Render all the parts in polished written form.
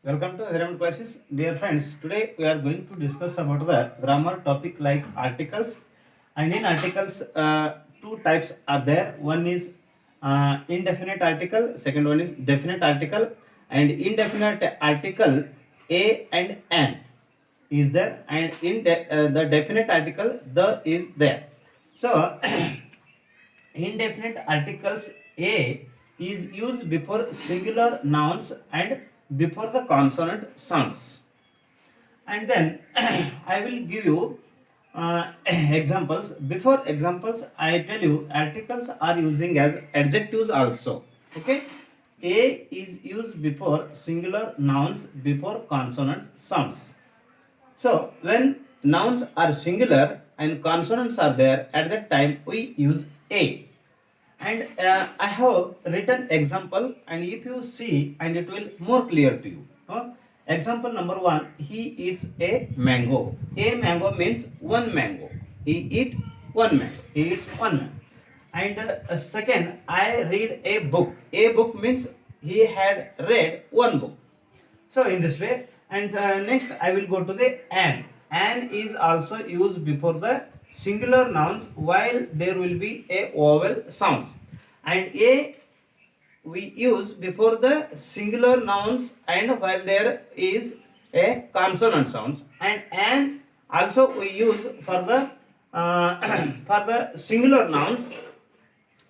Welcome to Hiram Classes, dear friends. Today we are going to discuss about the grammar topic like articles. And in articles, two types are there. One is indefinite article. Second one is definite article. And indefinite article a and an is there, and in the definite article the is there. So indefinite articles a is used before singular nouns and before the consonant sounds. And then I will give you examples. Before examples, I tell you articles are using as adjectives also. Okay, a is used before singular nouns before consonant sounds. So when nouns are singular and consonants are there, at that time we use a. And I have written example, and if you see, and it will more clear to you. Example number one: he eats a mango. A mango means one mango. He eat one mango. He eats one mango. And second, I read a book. A book means he had read one book. So in this way, and next I will go to the an. An is also used before the singular nouns while there will be a vowel sounds, and a we use before the singular nouns and while there is a consonant sounds, and an also we use for the for the singular nouns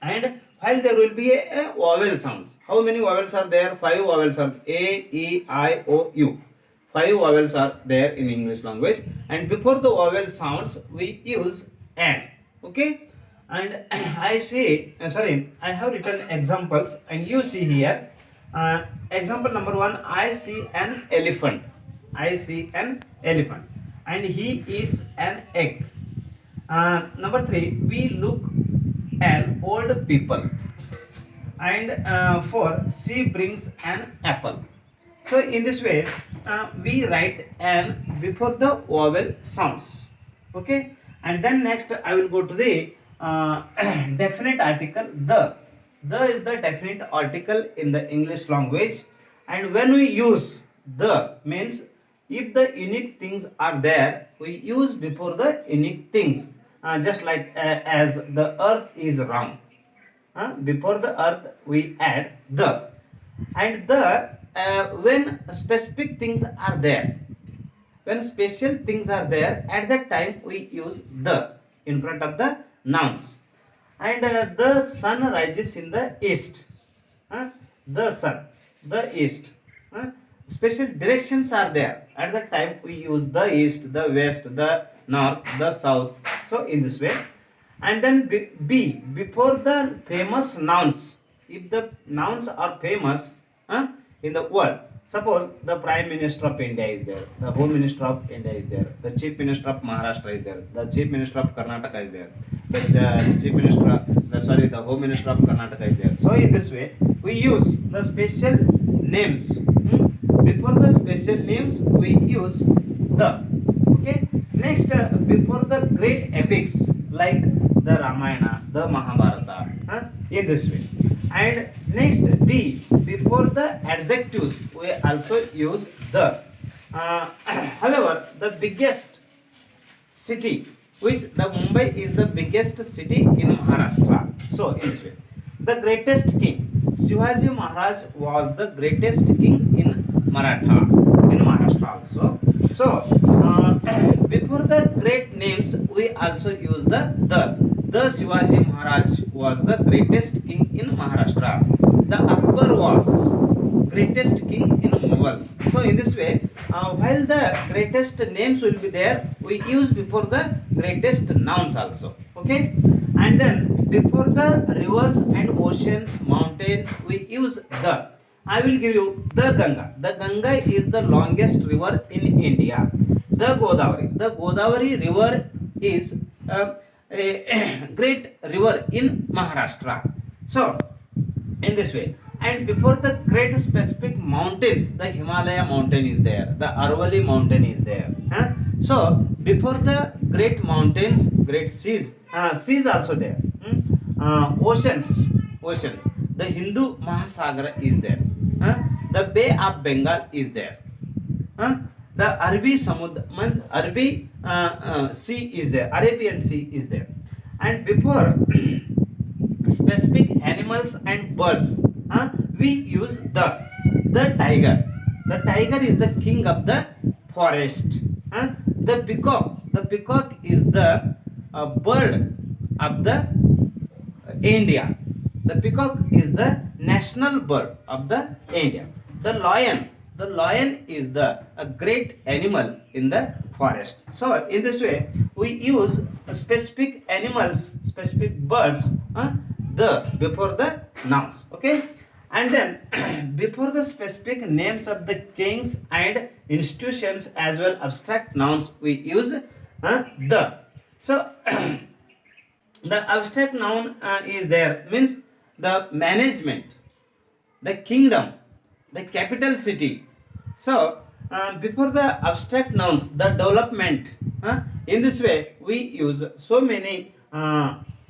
and while there will be a vowel sounds. How many vowels are there? Five vowels are A, E, I, O, U. Five vowels are there in English language, and before the vowel sounds we use an. Okay, and I see. I have written examples, and you see here. Example number one: I see an elephant. I see an elephant, and he eats an egg. Number three: we look an old people, and four, she brings an apple. So in this way we write an before the vowel sounds. Okay, and then next I will go to the definite article the is the definite article in the English language, and when we use the means if the unique things are there we use before the unique things, just like as the earth is round. Before the earth we add the, and the when specific things are there, when special things are there, at that time we use the in front of the nouns. And the sun rises in the east. The sun, the east. Special directions are there, at that time we use the east, the west, the north, the south. So in this way. And then B, before the famous nouns, if the nouns are famous in the world, suppose the Prime Minister of India is there, the Home Minister of India is there, the Chief Minister of Maharashtra is there, the Chief Minister of Karnataka is there, the Chief Minister, the Home Minister of Karnataka is there. So in this way, we use the special names. Before the special names, we use the. Okay. Next, before the great epics like the Ramayana, the Mahabharata, in this way. And next D, before the adjectives we also use the. However, the biggest city, which the Mumbai is the biggest city in Maharashtra. So in this way, the greatest king Shivaji Maharaj was the greatest king in Maratha, in Maharashtra also. So before the great names we also use the Shivaji Maharaj was the greatest king in Maharashtra. The Akbar was greatest king in Mughals. So in this way, while the greatest names will be there, we use before the greatest nouns also. Okay, and then before the rivers and oceans, mountains, we use the. I will give you the Ganga. The Ganga is the longest river in India. The Godavari river is a great river in Maharashtra. So, in this way, and before the great specific mountains, the Himalaya mountain is there, the Arvali mountain is there. So, before the great mountains, great seas, seas also there. Oceans, the Hindu Mahasagara is there. the Bay of Bengal is there. Huh? The Arabi Samudra means Arabi Sea is there. Arabian Sea is there. And before specific animals and birds, we use the tiger. The tiger is the king of the forest. The peacock is the bird of the India. The peacock is the national bird of the India. The lion is the a great animal in the forest. So in this way, we use specific animals, specific birds, the before the nouns. Okay, and then before the specific names of the kings and institutions as well abstract nouns, we use the. So the abstract noun is there means the management, the kingdom, the capital city. So before the abstract nouns, the development. In this way, we use so many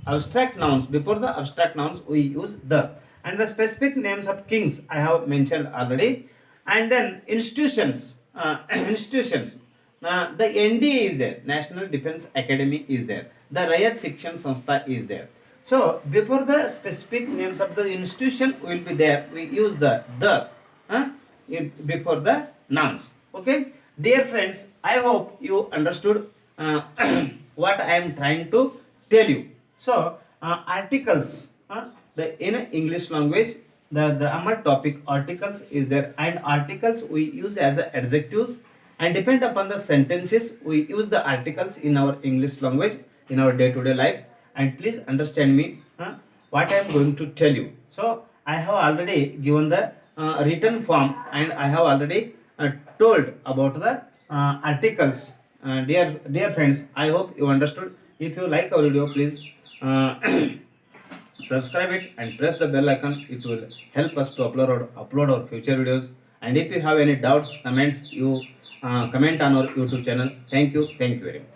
abstract nouns. Before the abstract nouns, we use the, and the specific names of kings I have mentioned already, and then institutions. Institutions. The NDA is there, National Defense Academy is there, the Rayat Shikshan Sanstha is there. So before the specific names of the institution will be there, we use the before the nouns. Okay, dear friends, I hope you understood what I am trying to tell you. So articles, the in English language, the grammar topic articles is there, and articles we use as adjectives, and depend upon the sentences we use the articles in our English language in our day-to-day life. And please understand me what I am going to tell you. So I have already given the written form, and I have already told about the articles. Dear friends, I hope you understood. If you like our video, please subscribe it and press the bell icon. It will help us to upload our future videos. And if you have any doubts, comments, you comment on our YouTube channel. Thank you very much.